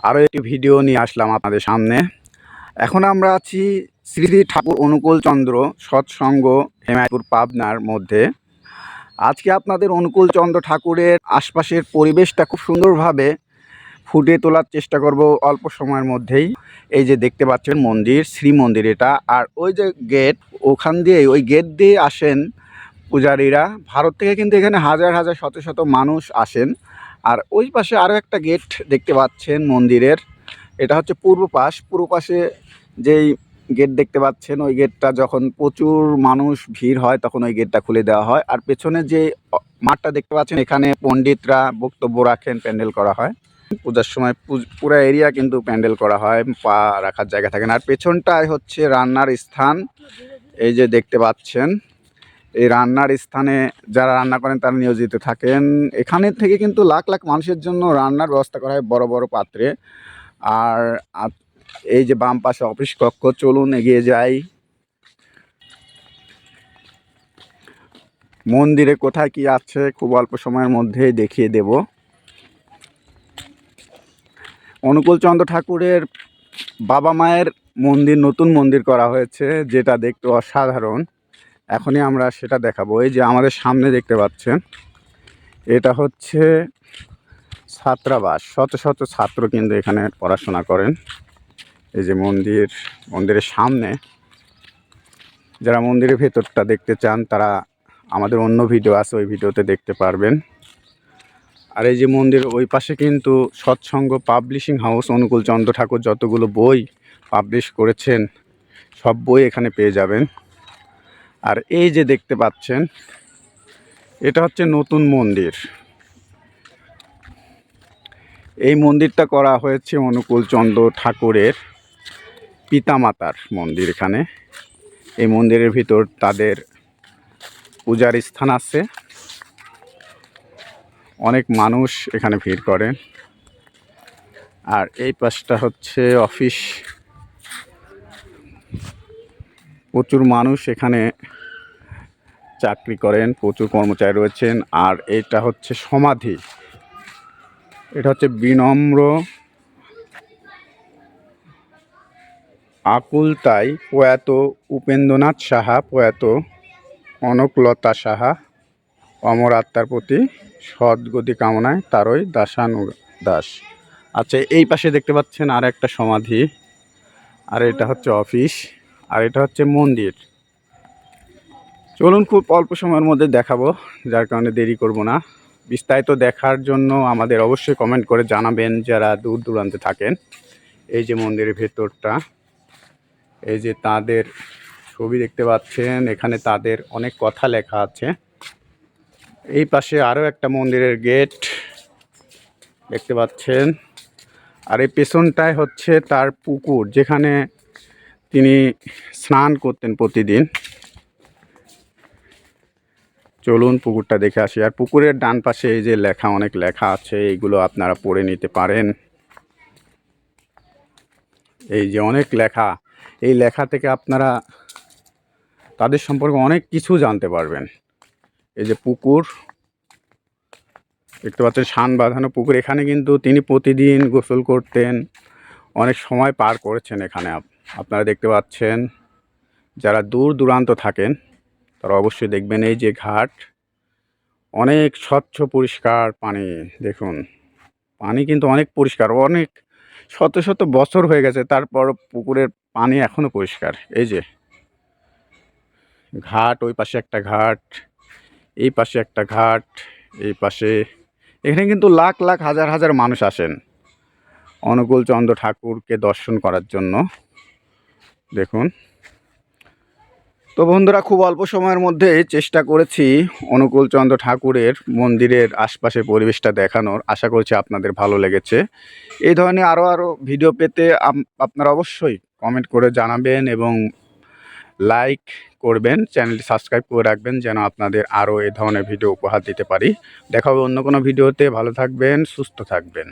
আরও একটি ভিডিও নিয়ে আসলাম আপনাদের সামনে। এখন আমরা আছি শ্রী শ্রী ঠাকুর অনুকূল চন্দ্র সৎসঙ্গ হেমায়তপুর পাবনার মধ্যে। আজকে আপনাদের অনুকূল চন্দ্র ঠাকুরের আশপাশের পরিবেশটা খুব সুন্দরভাবে ফুটিয়ে তোলার চেষ্টা করব অল্প সময়ের মধ্যেই। এই যে দেখতে পাচ্ছেন মন্দির, শ্রী মন্দির এটা, আর ওই যে গেট, ওখান দিয়ে ওই গেট দিয়ে আসেন পূজারীরা। ভারত থেকে কিন্তু এখানে হাজার হাজার শত শত মানুষ আসেন। আর ওই পাশে আরও একটা গেট দেখতে পাচ্ছেন মন্দিরের, এটা হচ্ছে পূর্ব পাশে যেই গেট দেখতে পাচ্ছেন, ওই গেটটা যখন প্রচুর মানুষ ভিড় হয় তখন ওই গেটটা খুলে দেওয়া হয়। আর পেছনে যে মাঠটা দেখতে পাচ্ছেন, এখানে পণ্ডিতরা বক্তব্য রাখেন, প্যান্ডেল করা হয় পূজার সময়। পুরো এরিয়া কিন্তু প্যান্ডেল করা হয়, পা রাখার জায়গা থাকে না। আর পেছনটায় হচ্ছে রান্নার স্থান, এই যে দেখতে পাচ্ছেন। এই রান্নার স্থানে যারা রান্না করেন তারা নিয়োজিত থাকেন। এখানে থেকে কিন্তু লাখ লাখ মানুষের জন্য রান্নার ব্যবস্থা করা হয় বড় বড় পাত্রে। আর এই যে বাম পাশে অফিস কক্ষ, চলুন এগিয়ে যাই। মন্দিরে কোথায় কি আছে খুব অল্প সময়ের মধ্যেই দেখিয়ে দেব। অনুকূল চন্দ্র ঠাকুরের বাবা মায়ের মন্দির, নতুন মন্দির করা হয়েছে, যেটা দেখতে অসাধারণ। এখনই আমরা সেটা দেখাবো। এই যে আমাদের সামনে দেখতে পাচ্ছেন, এটা হচ্ছে ছাত্রাবাস। শত শত ছাত্র কিন্তু এখানে পড়াশোনা করেন। এই যে মন্দিরের সামনে, যারা মন্দিরের ভেতরটা দেখতে চান তারা আমাদের অন্য ভিডিও আছে, ওই ভিডিওতে দেখতে পারবেন। আর এই যে মন্দির ওই পাশে কিন্তু সৎসঙ্গ পাবলিশিং হাউস, অনুকূল চন্দ্র ঠাকুর যতগুলো বই পাবলিশ করেছেন সব বই এখানে পেয়ে যাবেন। আর এই যে দেখতে পাচ্ছেন, এটা হচ্ছে নতুন মন্দির। এই মন্দিরটা করা হয়েছে অনুকূল চন্দ্র ঠাকুরের পিতামাতার মন্দির। এখানে এই মন্দিরের ভিতর তাদের পূজার স্থান আছে। অনেক মানুষ এখানে ভিড় করেন। আর এই পাশটা হচ্ছে অফিস, প্রচুর মানুষ এখানে চাকরি করেন, প্রচুর কর্মচারী রয়েছেন। আর এটা হচ্ছে সমাধি, এটা হচ্ছে বিনম্র আকুলতাই প্রয়াত উপেন্দ্রনাথ সাহা, প্রয়াত কনকলতা সাহা অমর আত্মার প্রতি সদ্গতি কামনায় তারই দাসানুদাস। আচ্ছা, এই পাশে দেখতে পাচ্ছেন আর একটা সমাধি, আর এটা হচ্ছে অফিস, আর এটা হচ্ছে মন্দির। চলুন খুব অল্প সময়ের মধ্যে দেখাবো, যার কারণে দেরি করব না। বিস্তারিত দেখার জন্য আমাদের অবশ্যই কমেন্ট করে জানাবেন যারা দূর দূরান্তে থাকেন। এই যে মন্দিরের ভেতরটা, এই যে তাদের ছবি দেখতে পাচ্ছেন, এখানে তাদের অনেক কথা লেখা আছে। এই পাশে আরও একটা মন্দিরের গেট দেখতে পাচ্ছেন। আর এই পেছনটায় হচ্ছে তার পুকুর, যেখানে তিনি স্নান করতেন প্রতিদিন। চলুন পুকুরটা দেখে আসি। আর পুকুরের ডান পাশে এই যে লেখা, অনেক লেখা আছে, এইগুলো আপনারা পড়ে নিতে পারেন। এই যে অনেক লেখা, এই লেখা থেকে আপনারা তাদের সম্পর্কে অনেক কিছু জানতে পারবেন। এই যে পুকুর দেখতে পাচ্ছেন, শান বাঁধানো পুকুর। এখানে কিন্তু তিনি প্রতিদিন গোসল করতেন, অনেক সময় পার করেছেন এখানে। আপনারা দেখতে পাচ্ছেন, যারা দূর দূরান্ত থাকেন তারা অবশ্যই দেখবেন। এই যে ঘাট, অনেক স্বচ্ছ পরিষ্কার পানি, দেখুন পানি কিন্তু অনেক পরিষ্কার। অনেক শত শত বছর হয়ে গেছে, তারপর পুকুরের পানি এখনও পরিষ্কার। এই যে ঘাট, ওই পাশে একটা ঘাট, এই পাশে একটা ঘাট, এই পাশে। এখানে কিন্তু লাখ লাখ হাজার হাজার মানুষ আসেন অনুকূল চন্দ্র ঠাকুরকে দর্শন করার জন্য। দেখুন তো বন্ধুরা, খুব অল্প সময়ের মধ্যে চেষ্টা করেছি অনুকূল চন্দ্র ঠাকুরের মন্দিরের আশপাশের পরিবেশটা দেখানোর। আশা করছি আপনাদের ভালো লেগেছে। এই ধরনের আরও ভিডিও পেতে আপনারা অবশ্যই কমেন্ট করে জানাবেন এবং লাইক করবেন, চ্যানেলটি সাবস্ক্রাইব করে রাখবেন, যেন আপনাদের আরও এই ধরনের ভিডিও উপহার দিতে পারি। দেখা হবে অন্য কোনো ভিডিওতে। ভালো থাকবেন, সুস্থ থাকবেন।